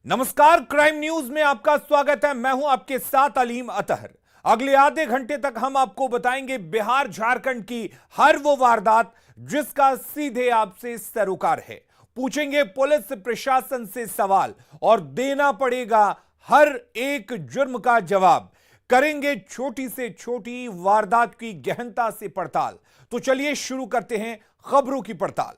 नमस्कार, crime news में आपका स्वागत है। मैं हूं आपके साथ अलीम अतहर। अगले आधे घंटे तक हम आपको बताएंगे बिहार झारखंड की हर वो वारदात जिसका सीधे आपसे सरोकार है। पूछेंगे पुलिस प्रशासन से सवाल और देना पड़ेगा हर एक जुर्म का जवाब। करेंगे छोटी से छोटी वारदात की गहनता से पड़ताल। तो चलिए शुरू करते हैं खबरों की पड़ताल।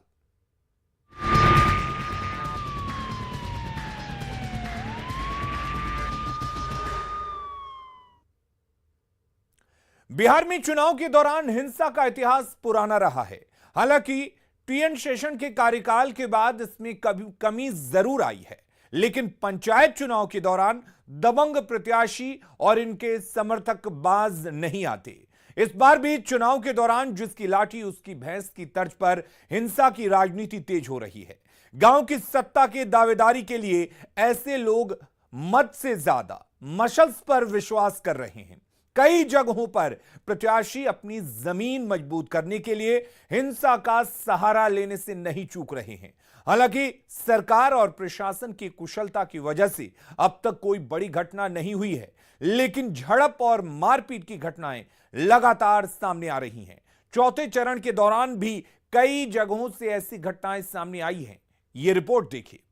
बिहार में चुनाव के दौरान हिंसा का इतिहास पुराना रहा है। हालांकि टीएन शेषन के कार्यकाल के बाद इसमें कमी जरूर आई है, लेकिन पंचायत चुनाव के दौरान दबंग प्रत्याशी और इनके समर्थक बाज नहीं आते। इस बार भी चुनाव के दौरान जिसकी लाठी उसकी भैंस की तर्ज पर हिंसा की राजनीति तेज हो रही है। गांव की सत्ता के दावेदारी के लिए ऐसे लोग मत से ज्यादा मशल्स पर विश्वास कर रहे हैं। कई जगहों पर प्रत्याशी अपनी जमीन मजबूत करने के लिए हिंसा का सहारा लेने से नहीं चूक रहे हैं। हालांकि सरकार और प्रशासन की कुशलता की वजह से अब तक कोई बड़ी घटना नहीं हुई है, लेकिन झड़प और मारपीट की घटनाएं लगातार सामने आ रही हैं। चौथे चरण के दौरान भी कई जगहों से ऐसी घटनाएं सामने आई हैं। यह रिपोर्ट देखिए।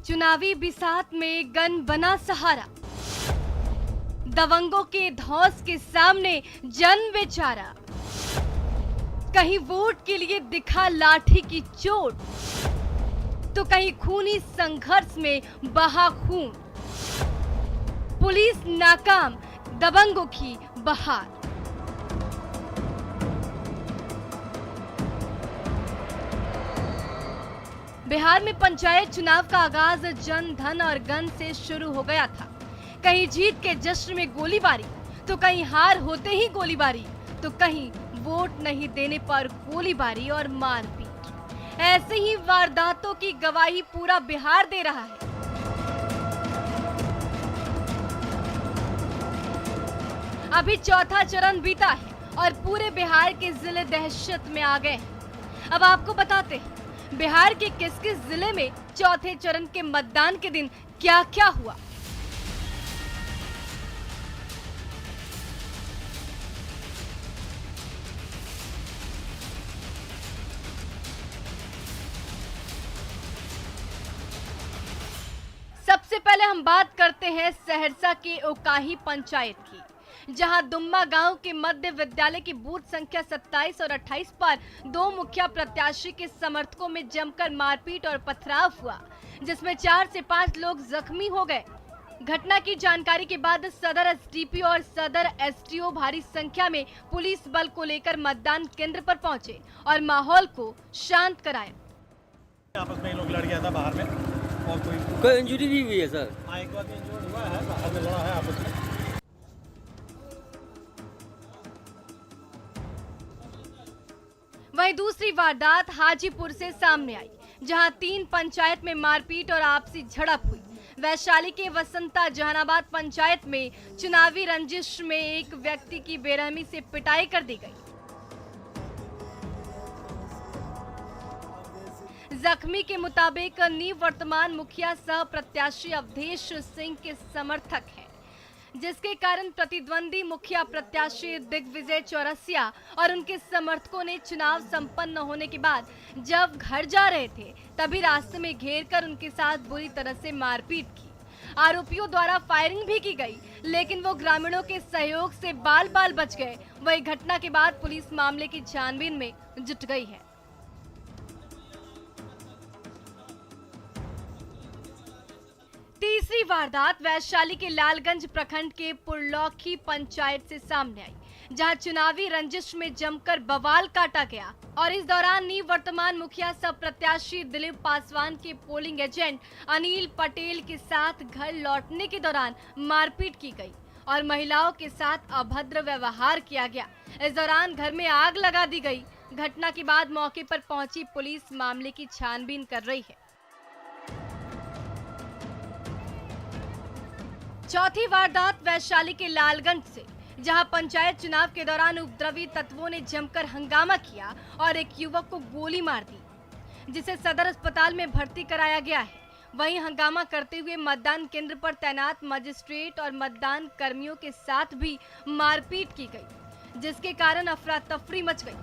चुनावी बिसात में गन बना सहारा, दबंगों के धौंस के सामने जन बेचारा। कहीं वोट के लिए दिखा लाठी की चोट, तो कहीं खूनी संघर्ष में बहा खून। पुलिस नाकाम, दबंगों की बहार। बिहार में पंचायत चुनाव का आगाज जन धन और गन से शुरू हो गया था। कहीं जीत के जश्न में गोलीबारी, तो कहीं हार होते ही गोलीबारी, तो कहीं वोट नहीं देने पर गोलीबारी और मारपीट। ऐसे ही वारदातों की गवाही पूरा बिहार दे रहा है। अभी चौथा चरण बीता है और पूरे बिहार के जिले दहशत में आ गए हैं। अब आपको बताते हैं बिहार के किस किस जिले में चौथे चरण के मतदान के दिन क्या क्या हुआ। सबसे पहले हम बात करते हैं सहरसा के ओकाही पंचायत की, जहां दुम्मा गांव के मध्य विद्यालय की बूथ संख्या 27 और 28 पर दो मुखिया प्रत्याशी के समर्थकों में जमकर मारपीट और पथराव हुआ, जिसमें 4 से 5 लोग जख्मी हो गए। घटना की जानकारी के बाद सदर एसडीपी और सदर एसटीओ भारी संख्या में पुलिस बल को लेकर मतदान केंद्र पर पहुंचे और माहौल को शांत कराया। आपस में लोग लड़ गया था बाहर में और कोई इंजरी नहीं हुई है सर। एक बार इंजर्ड हुआ है, बाहर में लड़ा है आपस में। वहीं दूसरी वारदात हाजीपुर से सामने आई, जहां 3 पंचायत में मारपीट और आपसी झड़प हुई। वैशाली के वसंता जहानाबाद पंचायत में चुनावी रंजिश में एक व्यक्ति की बेरहमी से पिटाई कर दी गई। जख्मी के मुताबिक निवर्तमान मुखिया सह प्रत्याशी अवधेश सिंह के समर्थक हैं, जिसके कारण प्रतिद्वंदी मुखिया प्रत्याशी दिग्विजय चौरसिया और उनके समर्थकों ने चुनाव संपन्न होने के बाद जब घर जा रहे थे तभी रास्ते में घेरकर उनके साथ बुरी तरह से मारपीट की। आरोपियों द्वारा फायरिंग भी की गई, लेकिन वो ग्रामीणों के सहयोग से बाल बाल बच गए। वही घटना के बाद पुलिस मामले की छानबीन में जुट गई है। तीसरी वारदात वैशाली के लालगंज प्रखंड के पुरलौखी पंचायत से सामने आई, जहां चुनावी रंजिश में जमकर बवाल काटा गया और इस दौरान निवर्तमान मुखिया सब प्रत्याशी दिलीप पासवान के पोलिंग एजेंट अनिल पटेल के साथ घर लौटने के दौरान मारपीट की गई और महिलाओं के साथ अभद्र व्यवहार किया गया। इस दौरान घर में आग लगा दी गई। घटना के बाद मौके पर पहुंची पुलिस मामले की छानबीन कर रही है। चौथी वारदात वैशाली के लालगंज से, जहां पंचायत चुनाव के दौरान उपद्रवी तत्वों ने जमकर हंगामा किया और एक युवक को गोली मार दी। जिसे सदर अस्पताल में भर्ती कराया गया है। वहीं हंगामा करते हुए मतदान केंद्र पर तैनात मजिस्ट्रेट और मतदान कर्मियों के साथ भी मारपीट की गई, जिसके कारण अफरा तफरी मच गई।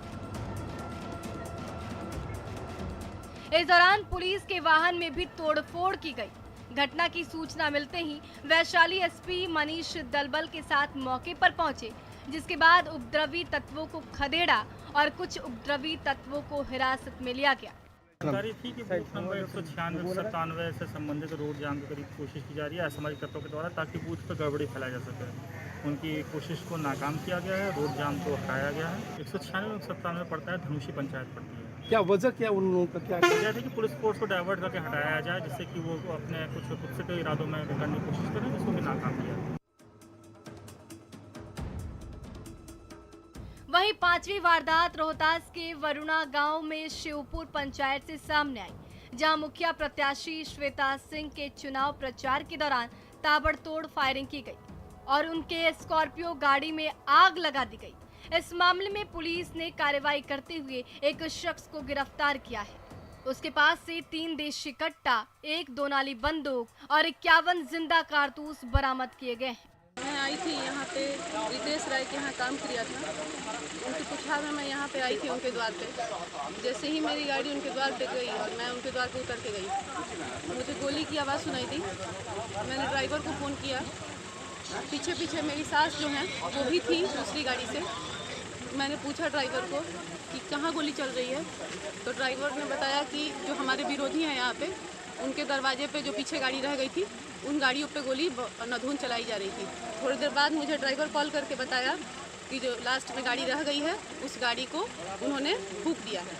इस दौरान पुलिस के वाहन में भी तोड़फोड़ की गई। घटना की सूचना मिलते ही वैशाली एसपी मनीष दलबल के साथ मौके पर पहुंचे, जिसके बाद उपद्रवी तत्वों को खदेड़ा और कुछ उपद्रवी तत्वों को हिरासत में लिया गया। जानकारी थी कि बूथ नंबर 196-97 से संबंधित रोड जाम के करीब कोशिश की जा रही है असामाजिक तत्वों के द्वारा, ताकि बूथ पर गड़बड़ी फैलाई जा सके। उनकी कोशिश को नाकाम किया गया है, रोड जाम को हटाया गया है। 196-97 पड़ता है, धनुषी पंचायत पड़ती है। क्या वजह क्या उन लोगों का क्या वजह थी कि पुलिस फोर्स को डाइवर्ट करके हटाया जाए, जिससे कि वो अपने कुछ खुद से इरादों में करने की कोशिश करें, जिसको भी नाकाम किया। वहीं पांचवी वारदात रोहतास के वरुणा गांव में शिवपुर पंचायत से सामने आई, जहां मुखिया प्रत्याशी श्वेता सिंह के चुनाव प्रचार के दौरान ताबड़तोड़ फायरिंग की गई और उनके स्कॉर्पियो गाड़ी में आग लगा दी गई। इस मामले में पुलिस ने कार्रवाई करते हुए एक शख्स को गिरफ्तार किया है। उसके पास से 3 देशी कट्टा, 1 दोनाली बंदूक और 51 जिंदा कारतूस बरामद किए गए हैं। मैं आई थी यहाँ पे रितेश राय के यहाँ काम किया था। उनके पुछार में मैं यहाँ पे आई थी उनके द्वार पे। जैसे ही मेरी गाड़ी उनके द्वार पे गई और मैं उनके द्वार पे उतर के गई, मुझे गोली की आवाज़ सुनाई दी। मैंने ड्राइवर को फ़ोन किया। पीछे पीछे मेरी सास जो है वो भी थी दूसरी गाड़ी से। मैंने पूछा ड्राइवर को कि कहाँ गोली चल रही है, तो ड्राइवर ने बताया कि जो हमारे विरोधी हैं यहाँ पे, उनके दरवाजे पे जो पीछे गाड़ी रह गई थी, उन गाड़ियों पे गोली अंधाधुंध चलाई जा रही थी। थोड़ी देर बाद मुझे ड्राइवर कॉल करके बताया कि जो लास्ट में गाड़ी रह गई है, उस गाड़ी को उन्होंने फूंक दिया है।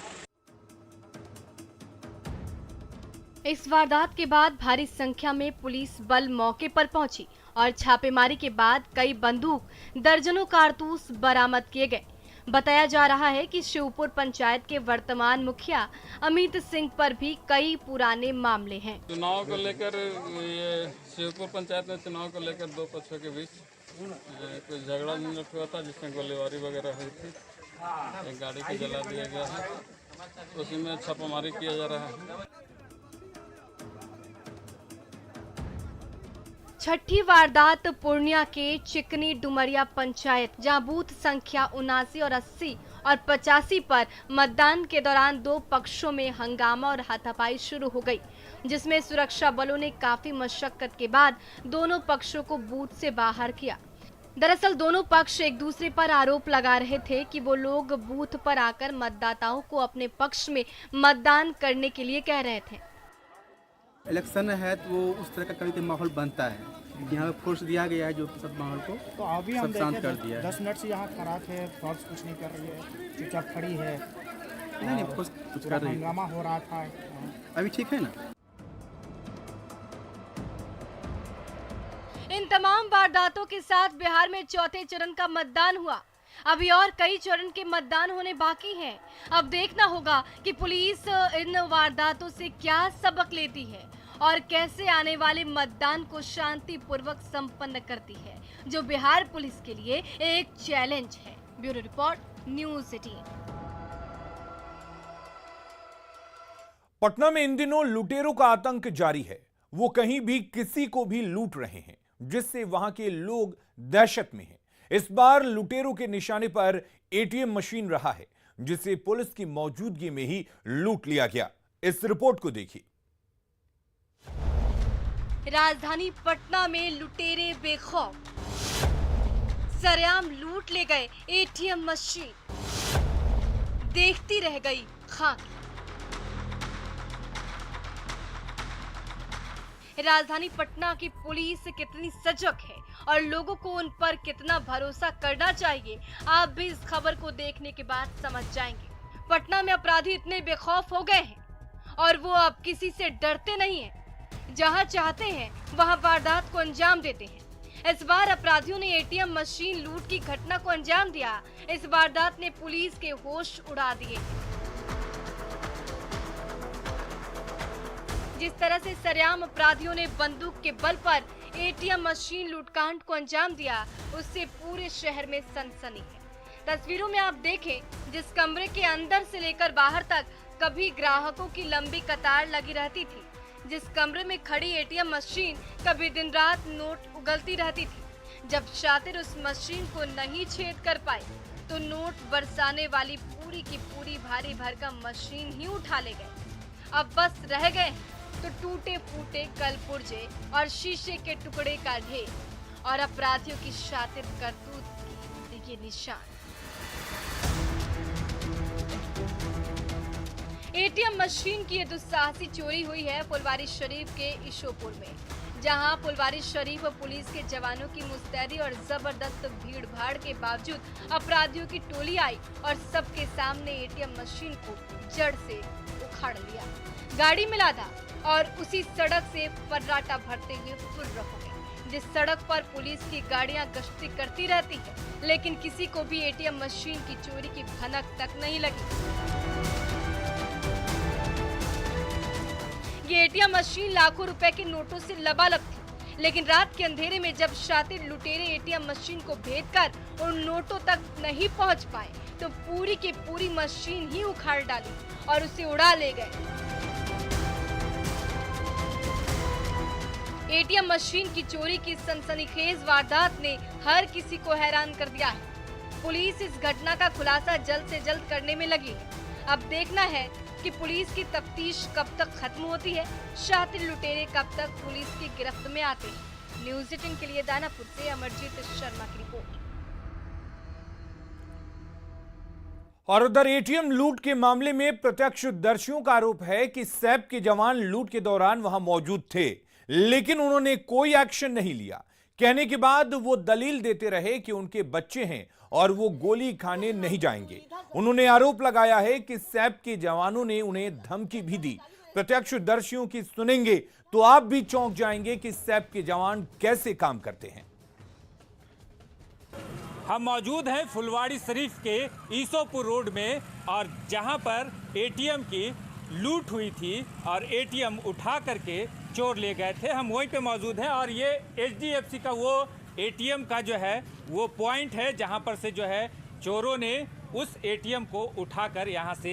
इस वारदात के बाद भारी संख्या में पुलिस बल मौके पर पहुंची और छापेमारी के बाद कई बंदूक, दर्जनों कारतूस बरामद किए गए। बताया जा रहा है कि शिवपुर पंचायत के वर्तमान मुखिया अमित सिंह पर भी कई पुराने मामले हैं। चुनाव को लेकर ये शिवपुर पंचायत में चुनाव को लेकर 2 पक्षों के बीच कुछ झगड़ा झंझट हुआ था, जिसमें गोलीबारी वगैरह हुई थी। एक गाड़ी को जला दिया गया है, उसी में छापामारी किया जा रहा है। छठी वारदात पूर्णिया के चिकनी डुमरिया पंचायत, जहां बूथ संख्या 79 और 80 और 85 पर मतदान के दौरान 2 पक्षों में हंगामा और हाथापाई शुरू हो गई, जिसमें सुरक्षा बलों ने काफी मशक्कत के बाद दोनों पक्षों को बूथ से बाहर किया। दरअसल दोनों पक्ष एक दूसरे पर आरोप लगा रहे थे कि वो लोग बूथ पर आकर मतदाताओं को अपने पक्ष में मतदान करने के लिए कह रहे थे। इलेक्शन है तो वो उस तरह का कभी माहौल बनता है। यहाँ पे फोर्स दिया गया है जो सब माहौल को तो अभी हम सब शांत कर दिया है। 10 मिनट से यहाँ खड़ा थे, फोर्स कुछ नहीं कर रही है, चुपचाप खड़ी है। नहीं फोर्स कुछ कर रही है, हंगामा हो रहा था। अभी ठीक है ना। इन तमाम वारदातों के साथ बिहार में चौथे चरण का मतदान हुआ। अभी और कई चरण के मतदान होने बाकी हैं। अब देखना होगा कि पुलिस इन वारदातों से क्या सबक लेती है और कैसे आने वाले मतदान को शांतिपूर्वक संपन्न करती है, जो बिहार पुलिस के लिए एक चैलेंज है। Bureau report, news 18। पटना में इन दिनों लुटेरों का आतंक जारी है। वो कहीं भी किसी को भी लूट रहे हैं, जिससे वहां के लोग दहशत में हैं। इस बार लुटेरों के निशाने पर एटीएम मशीन रहा है, जिसे पुलिस की मौजूदगी में ही लूट लिया गया। इस रिपोर्ट को देखिए। राजधानी पटना में लुटेरे बेखौफ, सरेआम लूट ले गए एटीएम मशीन, देखती रह गई खाकी। राजधानी पटना की पुलिस कितनी सजग है और लोगों को उन पर कितना भरोसा करना चाहिए, आप भी इस खबर को देखने के बाद समझ जाएंगे। पटना में अपराधी इतने बेखौफ हो गए हैं और वो अब किसी से डरते नहीं हैं। जहां चाहते हैं वहां वारदात को अंजाम देते हैं। इस बार अपराधियों ने एटीएम मशीन लूट की घटना को अंजाम दिया। इस वारदात ने पुलिस के होश उड़ा दिए। जिस तरह से सरेआम अपराधियों ने बंदूक के बल पर एटीएम मशीन लूटकांड को अंजाम दिया, उससे पूरे शहर में सनसनी है। तस्वीरों में आप देखें, जिस कमरे के अंदर से लेकर बाहर तक कभी ग्राहकों की लंबी कतार लगी रहती थी। जिस कमरे में खड़ी एटीएम मशीन कभी दिन रात नोट उगलती रहती थी। जब शातिर उस मशीन को नहीं छेद कर पाए तो नोट बरसाने वाली पूरी की पूरी भारी भरकम मशीन ही उठा ले गए। अब बस रह गए तो टूटे फूटे कल पुर्जे और शीशे के टुकड़े का ढेर और अपराधियों की शातिर करतूत के निशान। एटीएम मशीन की ये दुस्साहसी चोरी हुई है फुलवारी शरीफ के ईशोपुर में, जहां फुलवारी शरीफ पुलिस के जवानों की मुस्तैदी और जबरदस्त भीड़ भाड़ के बावजूद अपराधियों की टोली आई और सबके सामने एटीएम मशीन को जड़ से उखाड़ लिया। गाड़ी मिला था और उसी सड़क से फर्राटा भरते हुए फुर्र हो गए। जिस सड़क पर पुलिस की गाड़ियां गश्ती करती रहती है, लेकिन किसी को भी एटीएम मशीन की चोरी की भनक तक नहीं लगी। ये एटीएम मशीन लाखों रुपए के नोटों से लबालब थी, लेकिन रात के अंधेरे में जब शातिर लुटेरे एटीएम मशीन को भेदकर उन नोटों तक नहीं पहुंच पाए तो पूरी की पूरी मशीन ही उखाड़ डाली और उसे उड़ा ले गए। एटीएम मशीन की चोरी की सनसनीखेज वारदात ने हर किसी को हैरान कर दिया है। पुलिस इस घटना का खुलासा जल्द से जल्द करने में लगी है। अब देखना है कि पुलिस की तफ्तीश कब तक खत्म होती है, शातिर लुटेरे कब तक पुलिस की गिरफ्त में आते हैं। न्यूज़ 18 के लिए दानापुर से अमरजीत शर्मा की रिपोर्ट। और उधर एटीएम लूट के मामले में प्रत्यक्षदर्शियों का आरोप है कि सैप के जवान लूट के दौरान वहां मौजूद थे, लेकिन उन्होंने कोई एक्शन नहीं लिया। कहने के बाद वो दलील देते रहे कि उनके बच्चे हैं और वो गोली खाने नहीं जाएंगे। उन्होंने आरोप लगाया है कि सैप के जवानों ने उन्हें धमकी भी दी। प्रत्यक्षदर्शियों की सुनेंगे तो आप भी चौंक जाएंगे कि सैप के जवान कैसे काम करते हैं। हम मौजूद हैं फुलवारी शरीफ के ईशोपुर रोड में, और जहां पर एटीएम की लूट हुई थी और एटीएम उठा करके चोर ले गए थे। हम वहीं पे मौजूद हैं और ये एचडीएफसी का वो एटीएम का जो है वो पॉइंट है जहां पर से जो है चोरों ने उस एटीएम को उठाकर यहां से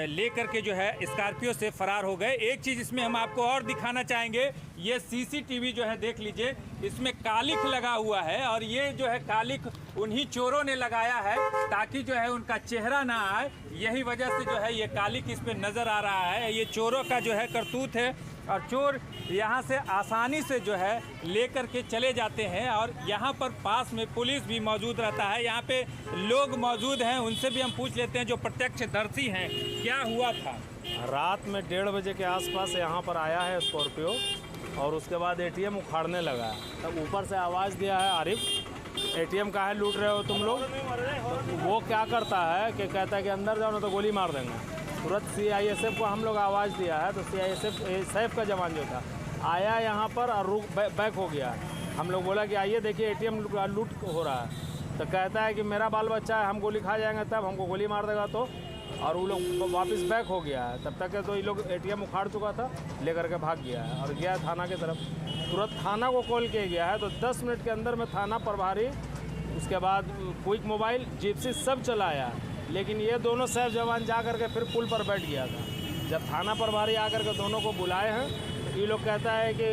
ले करके जो है स्कॉर्पियो से फरार हो गए। एक चीज़ इसमें हम आपको और दिखाना चाहेंगे, ये सीसीटीवी जो है देख लीजिए, इसमें कालिख लगा हुआ है और ये जो है कालिख उन्हीं चोरों ने लगाया है ताकि जो है उनका चेहरा ना आए। यही वजह से जो है ये कालिख इस पर नज़र आ रहा है। ये चोरों का जो है करतूत है और चोर यहाँ से आसानी से जो है लेकर के चले जाते हैं। और यहाँ पर पास में पुलिस भी मौजूद रहता है। यहाँ पे लोग मौजूद हैं, उनसे भी हम पूछ लेते हैं जो प्रत्यक्षदर्शी हैं, क्या हुआ था। रात में 1:30 बजे के आसपास यहाँ पर आया है स्कॉर्पियो और उसके बाद एटीएम उखाड़ने लगा। तब ऊपर से आवाज़ दिया है, आरिफ एटीएम काहे लूट रहे हो तुम लोग। तो वो क्या करता है कि कहता है कि अंदर जाओ ना तो गोली मार देंगे। तुरंत सीआईएसएफ को हम लोग आवाज़ दिया है तो सीआईएसएफ का जवान जो था आया यहाँ पर और बैक हो गया। हम लोग बोला कि आइए देखिए एटीएम लूट हो रहा है। तो कहता है कि मेरा बाल बच्चा है, हम गोली खा जाएंगे तब हमको गोली मार देगा तो। और वो लोग वापस बैक हो गया है। तब तक तो ये लोग एटीएम उखाड़ चुका था, लेकर के भाग गया है और गया थाना की तरफ। तुरंत थाना को कॉल किया गया है तो 10 मिनट के अंदर में थाना प्रभारी, उसके बाद क्विक मोबाइल, जिप्सी सब चलाया। लेकिन ये दोनों सैफ जवान जा कर के फिर पुल पर बैठ गया था। जब थाना प्रभारी आकर के दोनों को बुलाए हैं, ये लोग कहता है कि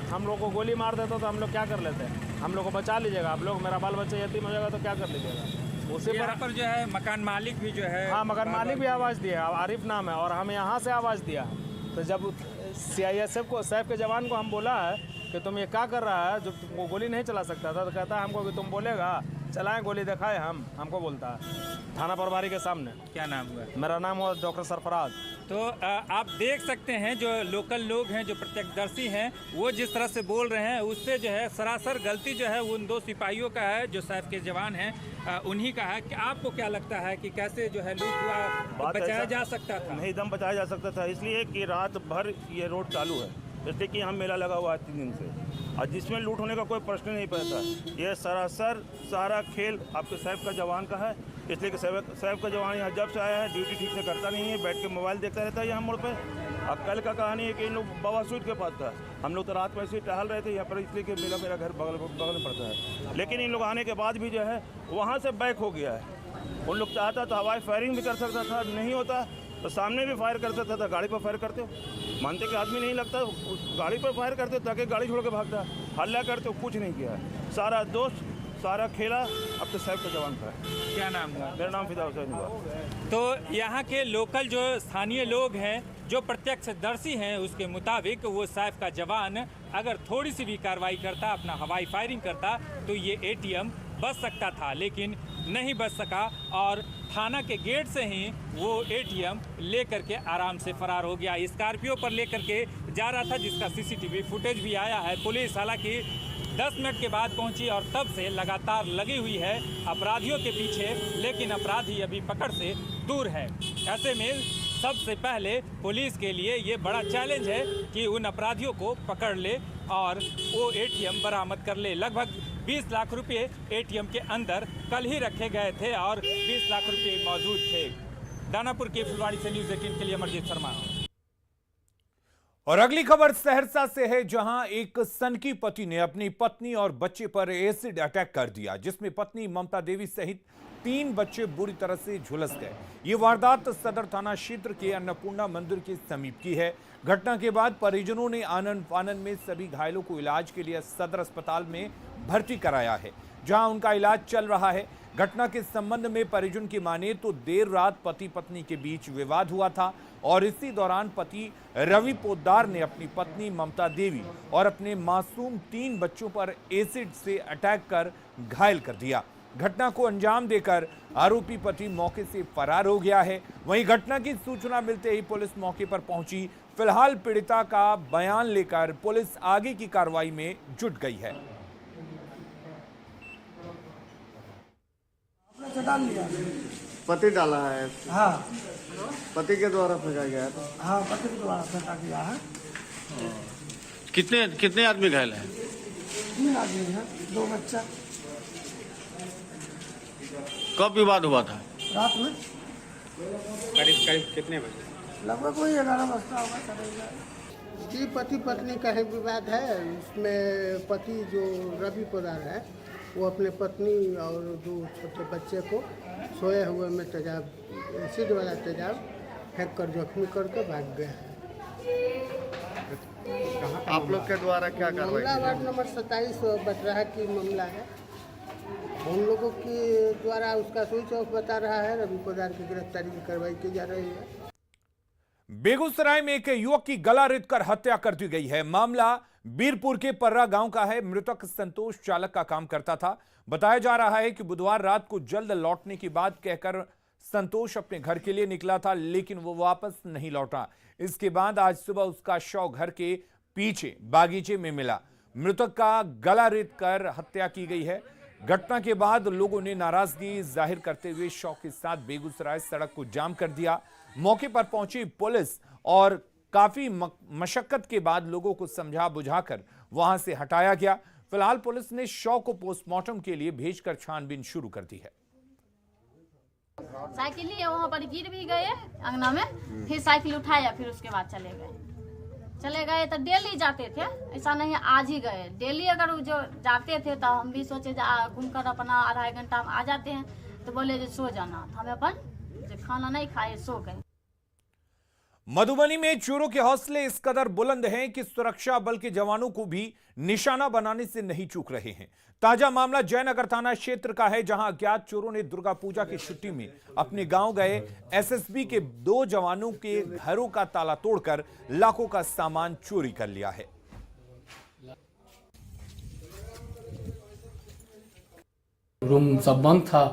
हम लोग को गोली मार देता तो हम लोग क्या कर लेते हैं, हम लोग को बचा लीजिएगा आप लोग, मेरा बाल बच्चा यतीम हो जाएगा तो क्या कर लीजिएगा। उसी पर जो है मकान मालिक भी जो है, हाँ मकान मालिक भी आवाज़ दिया, आरिफ नाम है, और हम यहाँ से आवाज़ दिया। तो जब सीआईएसएफ को, सैफ के जवान को हम बोला है कि तुम ये क्या कर रहा है, जो तुमको गोली नहीं चला सकता था, तो कहता है हमको कि तुम बोलेगा चलाएं गोली दिखाए हमको बोलता है थाना प्रभारी के सामने। क्या नाम हुआ? मेरा नाम हुआ डॉक्टर सरफराज। तो आप देख सकते हैं जो लोकल लोग हैं, जो प्रत्यक्षदर्शी हैं, वो जिस तरह से बोल रहे हैं उससे जो है सरासर गलती जो है उन 2 सिपाहियों का है जो सैफ के जवान हैं, उन्हीं का है। कि आपको क्या लगता है कि कैसे जो है लूट हुआ, बचाया जा सकता था? नहीं, दम बचाया जा सकता था, इसलिए कि रात भर ये रोड चालू है, इसलिए कि यहाँ मेला लगा हुआ है 3 दिन से, और जिसमें लूट होने का कोई प्रश्न नहीं पैदा। ये सरासर सारा खेल आपके सैफ का जवान का है, इसलिए कि सैफ का जवान यहाँ जब से आया है ड्यूटी ठीक से करता नहीं है, बैठ के मोबाइल देखता रहता है यहाँ मोड़ पे। अब कल का कहानी है कि इन लोग बाबा सूद के पास था, हम लोग तो रात में ऐसे ही टहल रहे थे यहाँ पर, इसलिए कि मेरा घर बगल में पड़ता है। लेकिन इन लोग आने के बाद भी जो है वहाँ से बैक हो गया है। उन लोग चाहता तो हवाई फायरिंग भी कर सकता था, नहीं होता तो सामने भी फायर करते थे तो गाड़ी पर फायर करते हो, मानते कि आदमी नहीं लगता, उस गाड़ी पर फायर करते हो ताकि गाड़ी छोड़ के भागता, हल्ला करते हो, कुछ नहीं किया है, सारा दोस्त सारा खेला अब तो साहब का जवान था। क्या नाम है? मेरा नाम फिदा हुसैन हुआ। तो यहाँ के लोकल जो स्थानीय लोग हैं, जो प्रत्यक्षदर्शी हैं, उसके मुताबिक वो सैफ का जवान अगर थोड़ी सी भी कार्रवाई करता, अपना हवाई फायरिंग करता, तो ये एटीएम बच सकता था, लेकिन नहीं बच सका और थाना के गेट से ही वो एटीएम लेकर के आराम से फरार हो गया। स्कॉर्पियो पर लेकर के जा रहा था, जिसका सीसीटीवी फुटेज भी आया है। पुलिस हालांकि 10 मिनट के बाद पहुंची और तब से लगातार लगी हुई है अपराधियों के पीछे, लेकिन अपराधी अभी पकड़ से दूर है। ऐसे में सबसे पहले पुलिस के लिए ये बड़ा चैलेंज है कि उन अपराधियों को पकड़ ले और वो एटीएम बरामद कर ले। लगभग 20 लाख रुपए एटीएम के अंदर कल ही रखे गए थे और 20 लाख रुपए मौजूद थे। दानापुर के फुलवाड़ी से न्यूज़ 18 के लिए अमरजीत शर्मा। और अगली खबर सहरसा से है, जहां एक सनकी पति ने अपनी पत्नी और बच्चे पर एसिड अटैक कर दिया, जिसमें पत्नी ममता देवी सहित 3 बच्चे बुरी तरह से झुलस गए। ये वारदात सदर थाना क्षेत्र के अन्नपूर्णा मंदिर के समीप की है। घटना के बाद परिजनों ने आनन फानन में सभी घायलों को इलाज के लिए सदर अस्पताल में भर्ती कराया है, जहां उनका इलाज चल रहा है। घटना के संबंध में परिजन की माने तो देर रात पति पत्नी के बीच विवाद हुआ था और इसी दौरान पति रवि पोद्दार ने अपनी पत्नी ममता देवी और अपने मासूम 3 बच्चों पर एसिड से अटैक कर घायल कर दिया। घटना को अंजाम देकर आरोपी पति मौके से फरार हो गया है। वहीं घटना की सूचना मिलते ही पुलिस मौके पर पहुंची। फिलहाल पीड़िता का बयान लेकर पुलिस आगे की कार्रवाई में जुट गई है। डाल लिया, पति डाला है। हाँ, पति के द्वारा फेंका गया है। हाँ, पति के द्वारा फेंका गया है। कितने कितने आदमी घायल हैं? 3 आदमी हैं, 2 बच्चा। कब विवाद हुआ था? रात में करीब कितने बजे? लगभग कोई 11 बजता होगा। जी, पति पत्नी का ही विवाद है। इसमें पति जो रवि पोद्दार है वो अपने पत्नी और 2 छोटे बच्चे को सोए हुए में तेजाब, एसिड वाला तेजाब फेंक कर जख्मी करके भाग गया है। आप लोग के द्वारा क्या कार्रवाई? मामला वार्ड नंबर 27 बटराहा की मामला है। हम लोगों के द्वारा उसका स्विच ऑफ बता रहा है। रवि पोद्दार की गिरफ्तारी की कार्रवाई की जा रही है। बेगूसराय में एक युवक की गला रेत कर हत्या कर दी गई है। मामला बीरपुर के पर्रा गांव का है। मृतक संतोष चालक का काम करता था। बताया जा रहा है कि बुधवार रात को जल्द लौटने की बात कहकर संतोष अपने घर के लिए निकला था, लेकिन वो वापस नहीं लौटा। इसके बाद आज सुबह उसका शव घर के पीछे बागीचे में मिला। मृतक का गला रेत कर हत्या की गई है। घटना के बाद लोगों ने नाराजगी जाहिर करते हुए शव के साथ बेगूसराय सड़क को जाम कर दिया। मौके पर पहुंची पुलिस और काफी मशक्कत के बाद लोगों को समझा बुझाकर वहां से हटाया गया। फिलहाल पुलिस ने शव को पोस्टमार्टम के लिए भेजकर छानबीन शुरू कर दी है। साइकिल लिए वहाँ पर गिर भी गए अंगना में, फिर साइकिल उठाया, फिर उसके बाद चले गए तो डेली जाते थे, ऐसा नहीं आज ही गए। डेली अगर जो जाते थे तो हम भी सोचे घूमकर अपना आधा 1 घंटा में आ जाते हैं, तो बोले जो सो जाना, हमें अपन खाना नहीं खाए सो गए। मधुबनी में चोरों के हौसले इस कदर बुलंद हैं कि सुरक्षा बल के जवानों को भी निशाना बनाने से नहीं चूक रहे हैं। ताजा मामला जयनगर थाना क्षेत्र का है, जहां अज्ञात चोरों ने दुर्गा पूजा की छुट्टी में अपने गांव गए एसएसबी के 2 जवानों के घरों का ताला तोड़कर लाखों का सामान चोरी कर लिया है। रूम सब बंद था,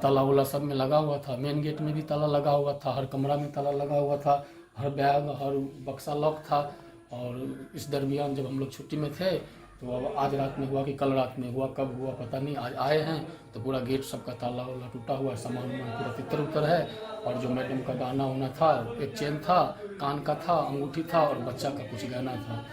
ताला वाला सब में लगा हुआ था, मेन गेट में भी ताला लगा हुआ था, हर कमरा में ताला लगा हुआ था, हर बैग हर बक्सा लॉक था। और इस दरमियान जब हम लोग छुट्टी में थे तो आज रात में हुआ कि कल रात में हुआ, कब हुआ पता नहीं। आज आए हैं तो पूरा गेट सबका ताला वाला टूटा हुआ, सामान पूरा तितर उतर है। और जो मैडम का गहना उना था, एक चेन था, कान का था, अंगूठी था और बच्चा का कुछ गहना था।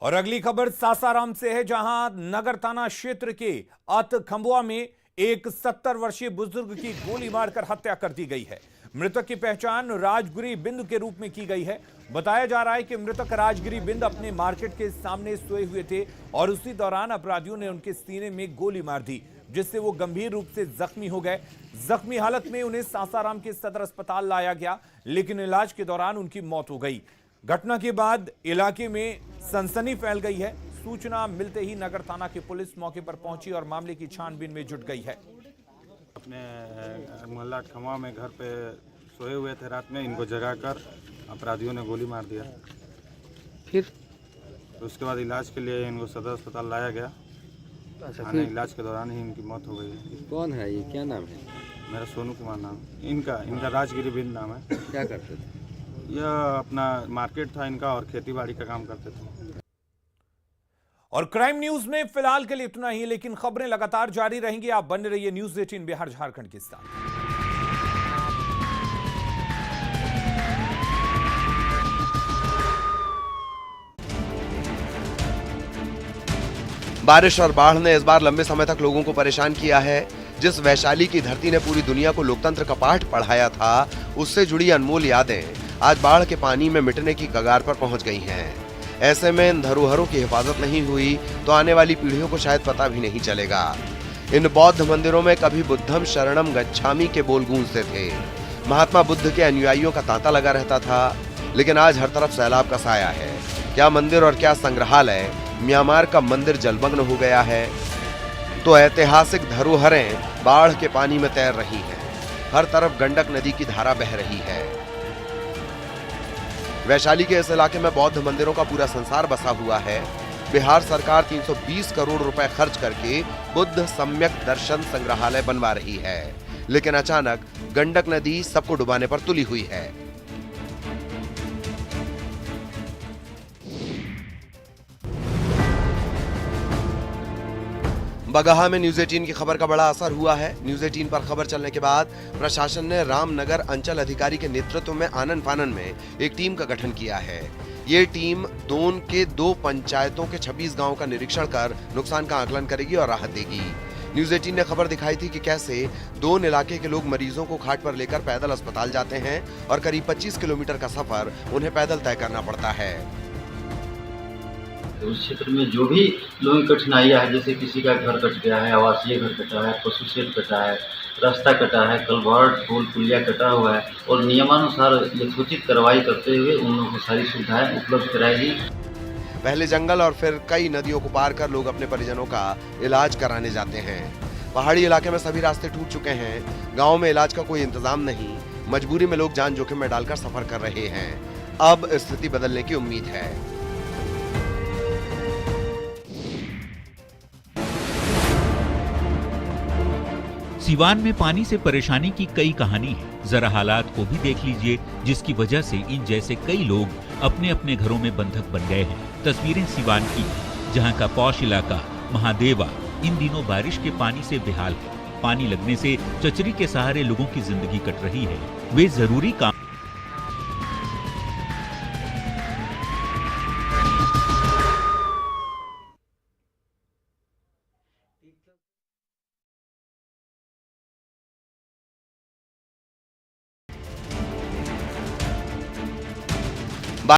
और अगली खबर सासाराम से है, जहां नगर थाना क्षेत्र के अतखंबुआ में एक 70 वर्षीय बुजुर्ग की गोली मारकर हत्या कर दी गई है। मृतक की पहचान राजगिरी बिंद के रूप में की गई है। बताया जा रहा है कि मृतक राजगिरी बिंद अपने मार्केट के सामने सोए हुए थे और उसी दौरान अपराधियों ने उनके सीने में गोली मार दी, जिससे वो गंभीर रूप से जख्मी हो गए। जख्मी हालत में उन्हें सासाराम के सदर अस्पताल लाया गया, लेकिन इलाज के दौरान उनकी मौत हो गई। घटना के बाद इलाके में सनसनी फैल गई है। सूचना मिलते ही नगर थाना की पुलिस मौके पर पहुंची और मामले की छानबीन में जुट गई है। अपने मोहल्ला खमा में घर पे सोए हुए थे, रात में इनको जगाकर अपराधियों ने गोली मार दिया। फिर उसके बाद इलाज के लिए इनको सदर अस्पताल लाया गया। थाने इलाज के दौरान ही इनकी मौत हो गई। कौन है ये, क्या नाम है? मेरा सोनू कुमार नाम, इनका राजगिरी बिंद नाम है। क्या करते थे? यह अपना मार्केट था इनका और खेती बाड़ी का काम करते थे। और क्राइम न्यूज में फिलहाल के लिए इतना ही, लेकिन खबरें लगातार जारी रहेंगी। आप बने रहिए न्यूज़ 18 बिहार झारखंड के साथ। बारिश और बाढ़ ने इस बार लंबे समय तक लोगों को परेशान किया है। जिस वैशाली की धरती ने पूरी दुनिया को लोकतंत्र का पाठ पढ़ाया था, उससे जुड़ी अनमोल यादें आज बाढ़ के पानी में मिटने की कगार पर पहुंच गई हैं। ऐसे में इन धरोहरों की हिफाजत नहीं हुई तो आने वाली पीढ़ियों को शायद पता भी नहीं चलेगा। इन बौद्ध मंदिरों में कभी बुद्धम शरणम गच्छामि के बोल गूंजते थे। महात्मा बुद्ध के अनुयायियों का तांता लगा रहता था, लेकिन आज हर तरफ सैलाब का साया है। क्या मंदिर और क्या संग्रहालय, म्यांमार का मंदिर जलमग्न हो गया है तो ऐतिहासिक धरोहरें बाढ़ के पानी में तैर रही हैं। हर तरफ गंडक नदी की धारा बह रही है। वैशाली के इस इलाके में बौद्ध मंदिरों का पूरा संसार बसा हुआ है। बिहार सरकार 320 करोड़ रुपए खर्च करके बुद्ध सम्यक दर्शन संग्रहालय बनवा रही है, लेकिन अचानक गंडक नदी सबको डुबाने पर तुली हुई है। बगहा में न्यूज़ 18 की खबर का बड़ा असर हुआ है। न्यूज़ 18 पर खबर चलने के बाद प्रशासन ने रामनगर अंचल अधिकारी के नेतृत्व में आनन फानन में एक टीम का गठन किया है। ये टीम दोन के 2 पंचायतों के 26 गांवों का निरीक्षण कर नुकसान का आकलन करेगी और राहत देगी। न्यूज़ 18 ने खबर दिखाई थी कि कैसे दोन इलाके के लोग मरीजों को खाट पर लेकर पैदल अस्पताल जाते हैं और करीब 25 किलोमीटर का सफर उन्हें पैदल तय करना पड़ता है। उस क्षेत्र में जो भी लोगों की कठिनाइयाँ है, जैसे किसी का घर कट गया है, आवासीय घर कटा है, पशु शेड कटा है, रास्ता कटा है, कलवर्ट पुल पुलिया कटा हुआ है, और नियमानुसार यथोचित कार्रवाई करते हुए उन लोगों को सारी सुविधाएं उपलब्ध कराएगी। पहले जंगल और फिर कई नदियों को पार कर लोग अपने परिजनों का इलाज कराने जाते हैं। पहाड़ी इलाके में सभी रास्ते टूट चुके हैं। गाँव में इलाज का कोई इंतजाम नहीं। मजबूरी में लोग जान जोखिम में डालकर सफर कर रहे हैं। अब स्थिति बदलने की उम्मीद है। सिवान में पानी से परेशानी की कई कहानी है। जरा हालात को भी देख लीजिए, जिसकी वजह से इन जैसे कई लोग अपने अपने घरों में बंधक बन गए हैं। तस्वीरें सिवान की, जहां का पौष इलाका महादेवा इन दिनों बारिश के पानी से बेहाल है। पानी लगने से चचरी के सहारे लोगों की जिंदगी कट रही है। वे जरूरी काम